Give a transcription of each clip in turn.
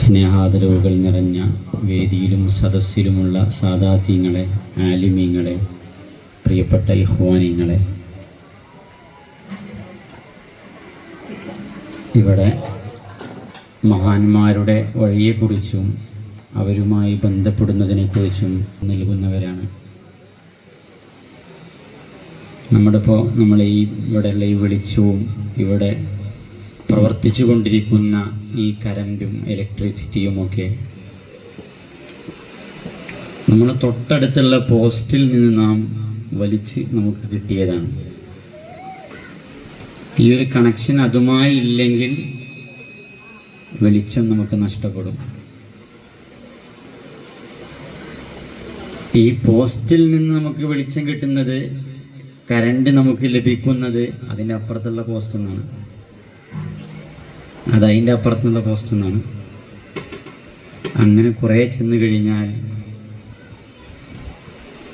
സ്നേഹാദരവുകൾ നിറഞ്ഞ വേദിയിലും സദസ്സിലുമുള്ള സാദാത്യങ്ങളെ, ആലിമീങ്ങളെ, പ്രിയപ്പെട്ട ഇഖ്വാനീങ്ങളെ, ഇവിടെ മഹാന്മാരുടെ വഴിയെക്കുറിച്ചും അവരുമായി ബന്ധപ്പെടുന്നതിനെക്കുറിച്ചും നൽകുന്നവരാണ്. നമ്മളെ ഇവിടെയുള്ള ഈ വെളിച്ചവും ഇവിടെ പ്രവർത്തിച്ചു കൊണ്ടിരിക്കുന്ന ഈ കറൻറ്റും ഇലക്ട്രിസിറ്റിയുമൊക്കെ നമ്മൾ തൊട്ടടുത്തുള്ള പോസ്റ്റിൽ നിന്ന് നാം വലിച്ച് നമുക്ക് കിട്ടിയതാണ്. ഈ ഒരു കണക്ഷൻ അതുമായി ഇല്ലെങ്കിൽ വെളിച്ചം നമുക്ക് നഷ്ടപ്പെടും. ഈ പോസ്റ്റിൽ നിന്ന് നമുക്ക് വെളിച്ചം കിട്ടുന്നത്, കറണ്ട് നമുക്ക് ലഭിക്കുന്നത് അതിൻ്റെ അപ്പുറത്തുള്ള പോസ്റ്റിൽ നിന്നാണ്. അതതിൻ്റെ അപ്പുറത്തുനിന്നുള്ള പോസ്റ്റിൽ നിന്നാണ്. അങ്ങനെ കുറേ ചെന്ന് കഴിഞ്ഞാൽ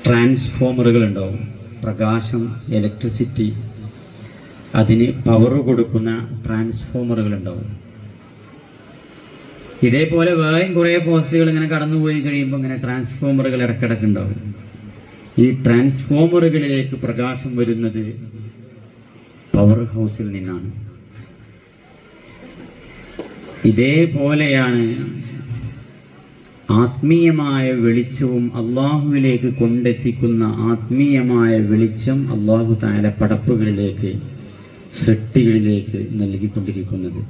ട്രാൻസ്ഫോമറുകൾ ഉണ്ടാവും. പ്രകാശം, ഇലക്ട്രിസിറ്റി, അതിന് പവർ കൊടുക്കുന്ന ട്രാൻസ്ഫോമറുകൾ ഉണ്ടാവും. ഇതേപോലെ വേറെയും കുറേ പോസ്റ്റുകൾ ഇങ്ങനെ കടന്നുപോയി കഴിയുമ്പോൾ ഇങ്ങനെ ട്രാൻസ്ഫോമറുകൾ ഇടക്കിടക്ക് ഉണ്ടാവും. ഈ ട്രാൻസ്ഫോമറുകളിലേക്ക് പ്രകാശം വരുന്നത് പവർ ഹൗസിൽ നിന്നാണ്. ഇതേപോലെയാണ് ആത്മീയമായ വെളിച്ചവും അള്ളാഹുവിലേക്ക് കൊണ്ടെത്തിക്കുന്ന ആത്മീയമായ വെളിച്ചം അള്ളാഹു തആല പടപ്പുകളിലേക്ക്, സൃഷ്ടികളിലേക്ക് നൽകിക്കൊണ്ടിരിക്കുന്നത്.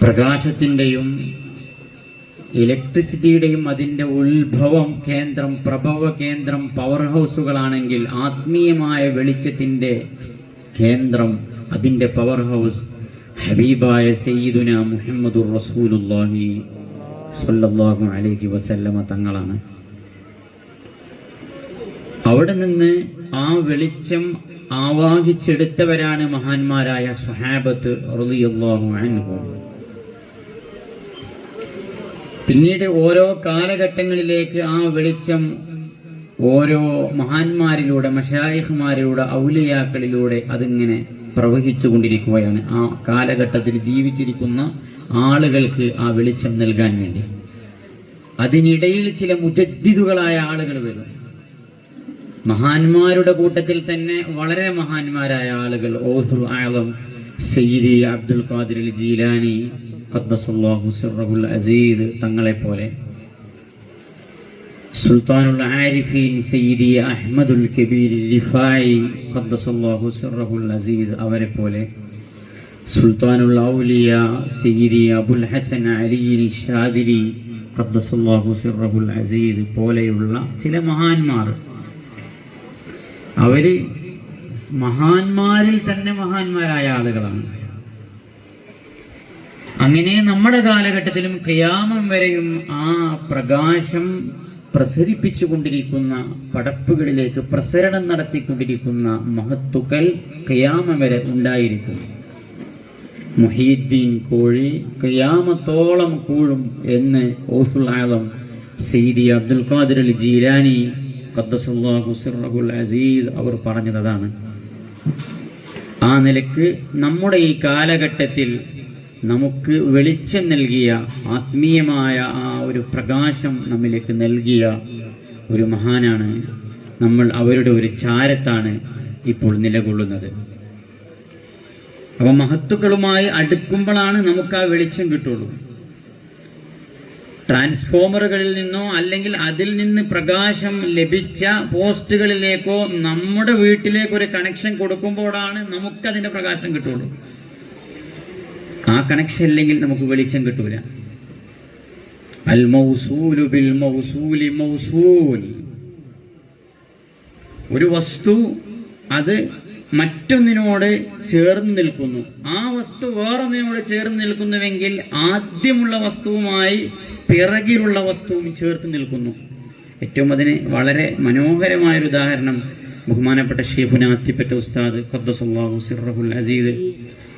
പ്രകാശത്തിൻ്റെയും ഇലക്ട്രിസിറ്റിയുടെയും അതിൻ്റെ ഉത്ഭവം കേന്ദ്രം, പ്രഭവ കേന്ദ്രം പവർ ഹൗസുകളാണെങ്കിൽ, ആത്മീയമായ വെളിച്ചത്തിൻ്റെ കേന്ദ്രം, അതിൻ്റെ പവർ ഹൗസ് ഹബീബായ സയ്യിദുന മുഹമ്മദുർ റസൂലുള്ളാഹി സ്വല്ലല്ലാഹു അലൈഹി വസല്ലമ തങ്ങളാണ്. അവിടെ നിന്ന് ആ വെളിച്ചം ആവാഹിച്ചെടുത്തവരാണ് മഹാന്മാരായ സ്വഹാബത്ത് റളിയല്ലാഹു അൻഹും. പിന്നീട് ഓരോ കാലഘട്ടങ്ങളിലേക്ക് ആ വെളിച്ചം ഓരോ മഹാന്മാരിലൂടെ, മശായിഖ്മാരിലൂടെ, ഔലിയാക്കളിലൂടെ അതിങ്ങനെ പ്രവഹിച്ചു കൊണ്ടിരിക്കുകയാണ്. ആ കാലഘട്ടത്തിൽ ജീവിച്ചിരിക്കുന്ന ആളുകൾക്ക് ആ വെളിച്ചം നൽകാൻ വേണ്ടി. അതിനിടയിൽ ചില മുജദ്ദിദുകളായ ആളുകൾ വരും. മഹാന്മാരുടെ കൂട്ടത്തിൽ തന്നെ വളരെ മഹാന്മാരായ ആളുകൾ, ഔസുൽ ആലം സയ്യിദി അബ്ദുൽ ഖാദിർ ജീലാനി ഖദ്ദസല്ലാഹു സിർറഹുൽ അസീസ് തങ്ങളെപ്പോലെ, സുൽത്താനുൽ ആരിഫീൻ സയ്യിദി അഹ്മദുൽ കബീർ റിഫായി ഖദ്ദസല്ലാഹു സിർറഹുൽ അസീസ് അവരെ പോലെ, സുൽത്താനുൽ ഔലിയ സയ്യിദി അബുൽ ഹസൻ അലി ഷാദിരി ഖദ്ദസല്ലാഹു സിർറഹുൽ അസീസ് പോലെയുള്ള ചില മഹാന്മാർ. അവര് മഹാന്മാരിൽ തന്നെ മഹാന്മാരായ ആളുകളാണ്. അങ്ങനെ നമ്മുടെ കാലഘട്ടത്തിലും ഖിയാമം വരെയും ആ പ്രകാശം പ്രസരിപ്പിച്ചു കൊണ്ടിരിക്കുന്ന, പടപ്പുകളിലേക്ക് പ്രസരണം നടത്തിക്കൊണ്ടിരിക്കുന്ന മഹത്തുക്കൾ ഖിയാമം വരെ ഉണ്ടായിരിക്കും. മുഹീദ്ദീൻ കോഴി ഖിയാമത്തോളം കൂഴും എന്ന് ഔസുൽ ആലം സയ്യിദി അബ്ദുൽ ഖാദിർ ജീലാനി ഖദ്ദസല്ലാഹു സിർറഹുൽ അസീസ് അവർ പറഞ്ഞതാണ്. ആ നിലക്ക് നമ്മുടെ ഈ കാലഘട്ടത്തിൽ നമുക്ക് വെളിച്ചം നൽകിയ, ആത്മീയമായ ആ ഒരു പ്രകാശം നമ്മിലേക്ക് നൽകിയ ഒരു മഹാനാണ് നമ്മൾ. അവരുടെ ഒരു ചാരത്താണ് ഇപ്പോൾ നിലകൊള്ളുന്നത്. അപ്പോൾ മഹത്തുക്കളുമായി അടുക്കുമ്പോഴാണ് നമുക്ക് ആ വെളിച്ചം കിട്ടുള്ളൂ. ട്രാൻസ്ഫോമറുകളിൽ നിന്നോ അല്ലെങ്കിൽ അതിൽ നിന്ന് പ്രകാശം ലഭിച്ച പോസ്റ്റുകളിലേക്കോ നമ്മുടെ വീട്ടിലേക്ക് ഒരു കണക്ഷൻ കൊടുക്കുമ്പോഴാണ് നമുക്കതിൻ്റെ പ്രകാശം കിട്ടുള്ളൂ. ആ കണക്ഷൻ ഇല്ലെങ്കിൽ നമുക്ക് വെളിച്ചം കിട്ടൂല. അൽ മൗസൂലു ബിൽ മൗസൂലി മൗസൂൽ. ഒരു വസ്തു അത് മറ്റൊന്നിനോട് ചേർന്ന് നിൽക്കുന്നു. ആ വസ്തു വേറൊന്നിനോട് ചേർന്ന് നിൽക്കുന്നുവെങ്കിൽ ആദ്യമുള്ള വസ്തുവുമായി പിറകിലുള്ള വസ്തുവും ചേർത്ത് നിൽക്കുന്നു. ഏറ്റവും അതിന് വളരെ മനോഹരമായൊരു ഉദാഹരണം ബഹുമാനപ്പെട്ട ഷെയ്ഖുന അത്തിപ്പറ്റ ഉസ്താദ് ഖദ്ദസല്ലാഹു സിർറഹുൽ അസീസ്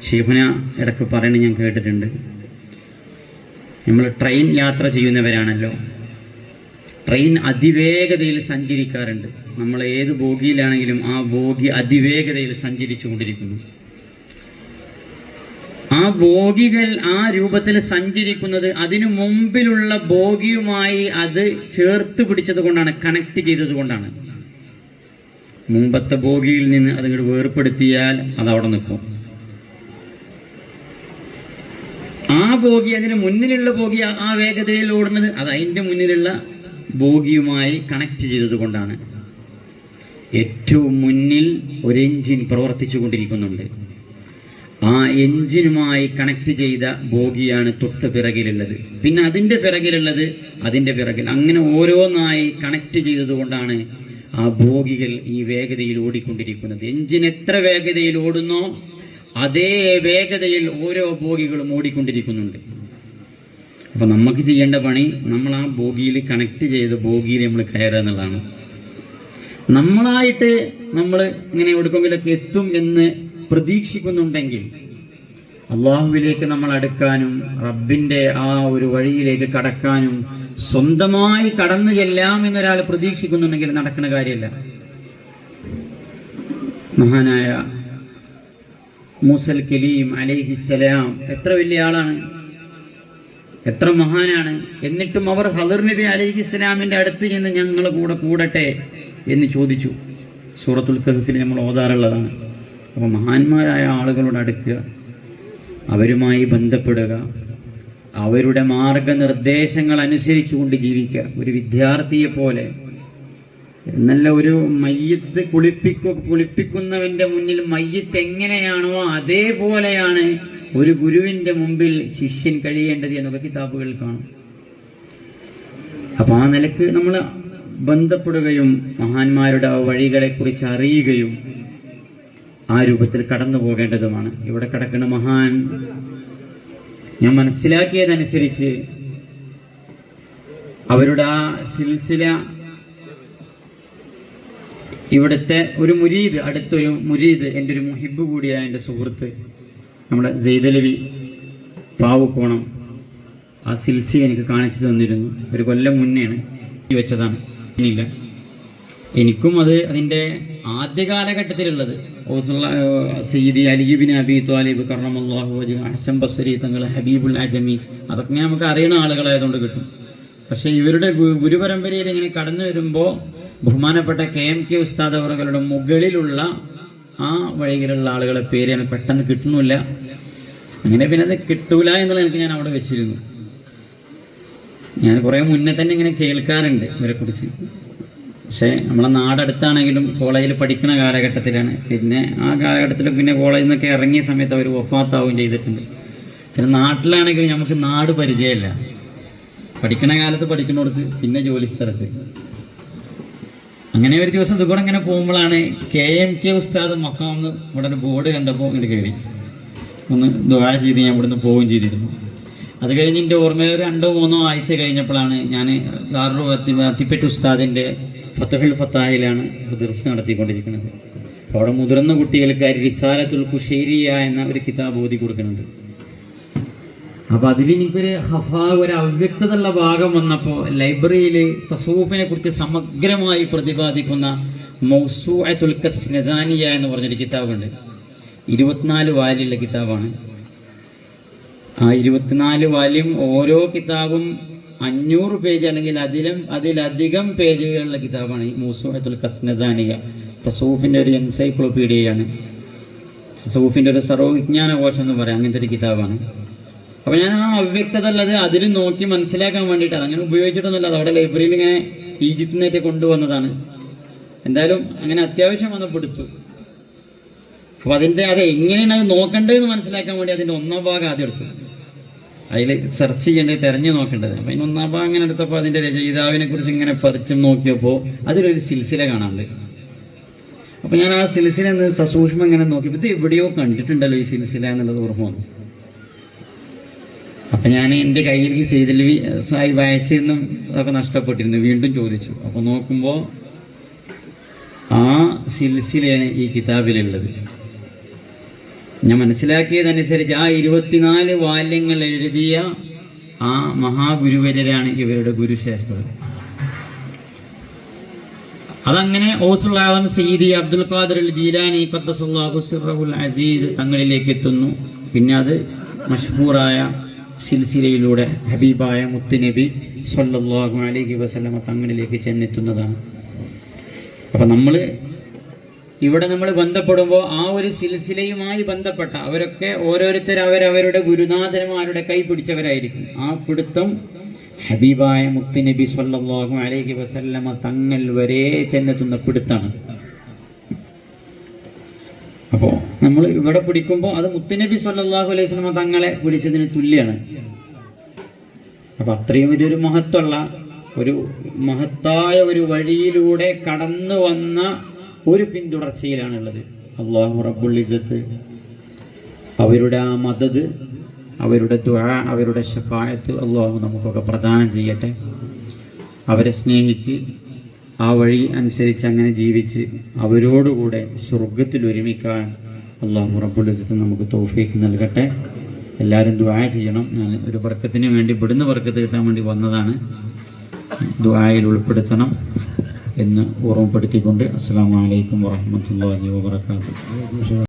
ഷെയ്ഖുന ഇടയ്ക്ക് പറയുന്നത് ഞാൻ കേട്ടിട്ടുണ്ട്. നമ്മൾ ട്രെയിൻ യാത്ര ചെയ്യുന്നവരാണല്ലോ. ട്രെയിൻ അതിവേഗതയിൽ സഞ്ചരിക്കാറുണ്ട്. നമ്മൾ ഏത് ബോഗിയിലാണെങ്കിലും ആ ബോഗി അതിവേഗതയിൽ സഞ്ചരിച്ചു കൊണ്ടിരിക്കുന്നു. ആ ബോഗികൾ ആ രൂപത്തിൽ സഞ്ചരിക്കുന്നത് അതിനു മുമ്പിലുള്ള ബോഗിയുമായി അത് ചേർത്ത് പിടിച്ചത് കൊണ്ടാണ്, കണക്ട് ചെയ്തത് കൊണ്ടാണ്. മുമ്പത്തെ ബോഗിയിൽ നിന്ന് അത് വേർപ്പെടുത്തിയാൽ അത് അവിടെ നിൽക്കും. ആ ബോഗി, അതിന് മുന്നിലുള്ള ബോഗി ആ വേഗതയിൽ ഓടുന്നത് അത് അതിൻ്റെ മുന്നിലുള്ള ബോഗിയുമായി കണക്ട് ചെയ്തത് കൊണ്ടാണ്. ഏറ്റവും മുന്നിൽ ഒരു എഞ്ചിൻ പ്രവർത്തിച്ചു കൊണ്ടിരിക്കുന്നുണ്ട്. ആ എഞ്ചിനുമായി കണക്ട് ചെയ്ത ബോഗിയാണ് തൊട്ട് പിറകിലുള്ളത്. പിന്നെ അതിൻ്റെ പിറകിലുള്ളത് അതിൻ്റെ പിറകിൽ, അങ്ങനെ ഓരോന്നായി കണക്ട് ചെയ്തത് കൊണ്ടാണ് ആ ബോഗികൾ ഈ വേഗതയിൽ ഓടിക്കൊണ്ടിരിക്കുന്നത്. എഞ്ചിൻ എത്ര വേഗതയിൽ ഓടുന്നോ അതേ വേഗതയിൽ ഓരോ ബോഗികളും ഓടിക്കൊണ്ടിരിക്കുന്നുണ്ട്. അപ്പോൾ നമുക്ക് ചെയ്യേണ്ട പണി, നമ്മൾ ആ ബോഗിയിൽ കണക്ട് ചെയ്ത ബോഗിയിൽ നമ്മൾ കയറുക എന്നുള്ളതാണ്. നമ്മളായിട്ട് നമ്മൾ ഇങ്ങനെ എവിടെയെങ്കിലൊക്കെ എത്തും എന്ന് പ്രതീക്ഷിക്കുന്നുണ്ടെങ്കിൽ അള്ളാഹുവിലേക്ക് നമ്മൾ അടുക്കാനും റബ്ബിൻ്റെ ആ ഒരു വഴിയിലേക്ക് കടക്കാനും സ്വന്തമായി കടന്നു ചെല്ലാം എന്നൊരാൾ പ്രതീക്ഷിക്കുന്നുണ്ടെങ്കിൽ നടക്കുന്ന കാര്യമല്ല. മഹാനായ മൂസൽ കലീം അലൈഹിസ്സലാം എത്ര വലിയ ആളാണ്, എത്ര മഹാനാണ്. എന്നിട്ടും അവർ ഖദർ നബി അലൈഹിസ്സലാമിൻ്റെ അടുത്ത് ചെന്ന് ഞങ്ങൾ കൂടെ കൂടട്ടെ എന്ന് ചോദിച്ചു. സൂറത്തുൽ കഹ്ഫിൽ നമ്മൾ ഓതാറുള്ളതാണ്. അപ്പോൾ മഹാന്മാരായ ആളുകളോട് അടുക്കുക, അവരുമായി ബന്ധപ്പെടുക, അവരുടെ മാർഗനിർദ്ദേശങ്ങൾ അനുസരിച്ചുകൊണ്ട് ജീവിക്കുക. ഒരു വിദ്യാർത്ഥിയെ പോലെ എന്നല്ല, ഒരു മയ്യത്ത് കുളിപ്പിക്കുന്നവൻ്റെ മുന്നിൽ മയ്യത്ത് എങ്ങനെയാണോ അതേപോലെയാണ് ഒരു ഗുരുവിൻ്റെ മുമ്പിൽ ശിഷ്യൻ കഴിയേണ്ടത് എന്നൊക്കെ കിതാബുകളിൽ കാണും. അപ്പോൾ ആ നിലക്ക് നമ്മൾ ബന്ധപ്പെടുകയും മഹാന്മാരുടെ വഴികളെക്കുറിച്ച് അറിയുകയും ആ രൂപത്തിൽ കടന്നു പോകേണ്ടതുമാണ്. ഇവിടെ കിടക്കുന്ന മഹാൻ ഞാൻ മനസ്സിലാക്കിയതനുസരിച്ച് അവരുടെ ആ സിൽസില, ഇവിടുത്തെ ഒരു മുരീദ്, അടുത്തൊരു മുരീദ്, എൻ്റെ ഒരു മുഹിബ് കൂടിയായ എൻ്റെ സുഹൃത്ത് നമ്മുടെ സെയ്ദലവി പാവുക്കോണം, ആ സിൽസില എനിക്ക് കാണിച്ചു തന്നിരുന്നു. ഒരു കൊല്ലം മുന്നെയാണ് വെച്ചതാണ്, ഇനിയില്ല. എനിക്കും അത് അതിൻ്റെ ആദ്യ കാലഘട്ടത്തിലുള്ളത് സയ്യിദി അലി ഇബ്നു അബി ത്വാലിബ് കറമല്ലാഹു വജ്ഹ, ഹസൻ ബസ്രി തങ്ങൾ, ഹബീബുൽ അജമി, അതൊക്കെ നമുക്ക് അറിയുന്ന ആളുകളായതുകൊണ്ട് കിട്ടും. പക്ഷേ ഇവരുടെ ഗുരുപരമ്പരയിൽ ഇങ്ങനെ കടന്നു വരുമ്പോൾ ബഹുമാനപ്പെട്ട KMK ഉസ്താദ് അവരുടെ മുകളിലുള്ള ആ വഴിയിലുള്ള ആളുകളെ പേര് ഞാൻ പെട്ടെന്ന് കിട്ടുന്നില്ല. അങ്ങനെ പിന്നെ അത് കിട്ടൂല എന്നുള്ള എനിക്ക് ഞാൻ അവിടെ വെച്ചിരുന്നു. ഞാൻ കുറേ മുന്നേ തന്നെ ഇങ്ങനെ കേൾക്കാറുണ്ട് ഇവരെക്കുറിച്ച്. പക്ഷേ നമ്മളെ നാടടുത്താണെങ്കിലും കോളേജിൽ പഠിക്കുന്ന കാലഘട്ടത്തിലാണ്. പിന്നെ ആ കാലഘട്ടത്തിൽ പിന്നെ കോളേജിൽ നിന്നൊക്കെ ഇറങ്ങിയ സമയത്ത് അവർ വഫാത്താവുകയും ചെയ്തിട്ടുണ്ട്. പിന്നെ നാട്ടിലാണെങ്കിൽ നമുക്ക് നാട് പരിചയമില്ല. പഠിക്കണ കാലത്ത് പഠിക്കുന്നിടത്ത്, പിന്നെ ജോലി സ്ഥലത്ത്. അങ്ങനെ ഒരു ദിവസം ഇതുകൂടെ ഇങ്ങനെ പോകുമ്പോഴാണ് KMK ഉസ്താദ് മക്കാമെന്ന് ഇവിടെ ഒരു ബോർഡ് കണ്ടപ്പോൾ ഇങ്ങോട്ട് കയറി ഒന്ന് ദുആ ചെയ്ത് ഞാൻ ഇവിടുന്ന് പോവുകയും ചെയ്തിരുന്നു. അത് കഴിഞ്ഞ് എൻ്റെ ഓർമ്മയിൽ 2-3 ആഴ്ച കഴിഞ്ഞപ്പോഴാണ് ഞാൻ അത്തിപ്പറ്റ് ഉസ്താദിൻ്റെ ഫതഹുൽ ഫത്താഹിലാണ് ദർസ് നടത്തിക്കൊണ്ടിരിക്കുന്നത്. അപ്പോൾ അവിടെ മുതിർന്ന കുട്ടികൾക്ക് റിസാലത്തുൽ ഖുശൈരിയ എന്ന ഒരു കിതാബ് ഓതി കൊടുക്കുന്നുണ്ട്. അപ്പോൾ അതിൽ എനിക്കൊരു ഒരു അവ്യക്തതയുള്ള ഭാഗം വന്നപ്പോൾ ലൈബ്രറിയിൽ തസൂഫിനെ കുറിച്ച് സമഗ്രമായി പ്രതിപാദിക്കുന്ന മൗസൂഅത്തുൽ കസ്നസാനിയ എന്ന് പറഞ്ഞൊരു കിതാബുണ്ട്. 24 വാല്യുള്ള കിതാബാണ്. ആ 24 വാല്യം, ഓരോ കിതാബും 500 പേജ് അല്ലെങ്കിൽ അതിലധികം പേജുകളുള്ള കിതാബാണ് ഈ മൗസൂഅത്തുൽ കസ്നസാനിയ. തസൂഫിൻ്റെ ഒരു എൻസൈക്ലോപീഡിയയാണ്, തസൂഫിൻ്റെ ഒരു സർവ്വവിജ്ഞാനകോശം എന്ന് പറയാം, അങ്ങനത്തെ ഒരു കിതാബാണ്. അപ്പോൾ ഞാൻ ആ അവ്യക്തത ഉള്ളത് അതിൽ നോക്കി മനസ്സിലാക്കാൻ വേണ്ടിയിട്ടാണ്, അങ്ങനെ ഉപയോഗിച്ചിട്ടൊന്നുമില്ല. അത് അവിടെ ലൈബ്രറിയിൽ ഇങ്ങനെ ഈജിപ്തിൽ നിന്നൊക്കെ കൊണ്ടുവന്നതാണ്. എന്തായാലും അങ്ങനെ അത്യാവശ്യം വന്നപ്പെടുത്തു. അപ്പോൾ അത് എങ്ങനെയാണ് അത് നോക്കേണ്ടതെന്ന് മനസ്സിലാക്കാൻ വേണ്ടി അതിൻ്റെ 1-ാം ഭാഗം ആദ്യം എടുത്തു. അതിൽ സെർച്ച് ചെയ്യേണ്ടത്, തിരഞ്ഞു നോക്കേണ്ടത്. അപ്പം അതിന് 1-ാം ഭാഗം അങ്ങനെ എടുത്തപ്പോൾ അതിൻ്റെ രചയിതാവിനെ കുറിച്ച് ഇങ്ങനെ പറിച്ചും നോക്കിയപ്പോൾ അതിലൊരു സിൽസില കാണാറുണ്ട്. അപ്പോൾ ഞാൻ ആ സിൽസില എന്ന് സസൂക്ഷ്മം ഇങ്ങനെ നോക്കിയപ്പോൾ ഇത് എവിടെയോ കണ്ടിട്ടുണ്ടല്ലോ ഈ സിൽസില എന്നുള്ളത് ഓർമ്മ വന്നു. അപ്പം ഞാൻ എൻ്റെ കയ്യിൽ സെയ്ദലവി സാഹിബ് അയച്ചെന്നും അതൊക്കെ നഷ്ടപ്പെട്ടിരുന്നു. വീണ്ടും ചോദിച്ചു. അപ്പോൾ നോക്കുമ്പോൾ ആ സിൽസിലയാണ് ഈ കിതാബിലുള്ളത്. ഞാൻ മനസ്സിലാക്കിയതനുസരിച്ച് ആ 24 വാല്യങ്ങൾ എഴുതിയ ആ മഹാഗുരുവര്യരാണ് ഇവരുടെ ഗുരുശ്രേഷ്ഠർ. അതങ്ങനെ ഔസുൽ ആലം സയ്യിദി അബ്ദുൽ ഖാദിർ അൽ ജീലാനി ഖദ്ദസല്ലാഹു സിർറഹുൽ അസീസ് തങ്ങളിലേക്ക് എത്തുന്നു. പിന്നെ അത് മഷ്ഹൂറായ സിൽസിലയിലൂടെ ഹബീബായ മുത്തുനബി സ്വല്ലല്ലാഹു അലൈഹി വസല്ലമ തങ്ങളിലേക്ക് ചെന്നെത്തുന്നതാണ്. അപ്പം ഇവിടെ നമ്മൾ ബന്ധപ്പെടുമ്പോൾ ആ ഒരു സിൽസിലയുമായി ബന്ധപ്പെട്ട അവരൊക്കെ ഓരോരുത്തർ അവരവരുടെ ഗുരുനാഥന്മാരുടെ കൈ പിടിച്ചവരായിരിക്കും. ആ പിടുത്തം ഹബീബായ മുത്തുനബി സ്വല്ലല്ലാഹു അലൈഹി വസല്ലമ തങ്ങൾ വരെ ചെന്നെത്തുന്ന പിടുത്താണ്. അപ്പോൾ നമ്മൾ ഇവിടെ പിടിക്കുമ്പോൾ അത് മുത്തുനബി സ്വല്ലല്ലാഹു അലൈഹി വസല്ലമ തങ്ങളെ പിടിച്ചതിന് തുല്യമാണ്. അപ്പം അത്രയും വലിയൊരു മഹത്തായ ഒരു വഴിയിലൂടെ കടന്നു വന്ന ഒരു പിന്തുടർച്ചയിലാണുള്ളത്. അല്ലാഹു റബ്ബുൽ ഇസ്സത്ത് അവരുടെ ആ മദദ്, അവരുടെ ദുആ, അവരുടെ ശഫാഅത്ത് അല്ലാഹു നമുക്കൊക്കെ പ്രദാനം ചെയ്യട്ടെ. അവരെ സ്നേഹിച്ച് ആ വഴി അനുസരിച്ച് അങ്ങനെ ജീവിച്ച് അവരോടുകൂടെ സ്വർഗത്തിൽ ഒരുമിക്കാൻ അല്ലാഹു റബ്ബുൽ ഇസ്സത്ത് നമുക്ക് തൗഫീഖ് നൽകട്ടെ. എല്ലാവരും ദുആ ചെയ്യണം. ഞാൻ ഒരു ബർക്കത്തിന് വേണ്ടി ഇവിടുന്ന് ബർക്കത്ത് കിട്ടാൻ വേണ്ടി വന്നതാണ്. ദുആയിൽ ഉൾപ്പെടുത്തണം എന്ന് ഓർമ്മപ്പെടുത്തിക്കൊണ്ട് അസ്സലാമു അലൈക്കും വറഹ്മത്തുള്ളാഹി വബറകാതുഹു.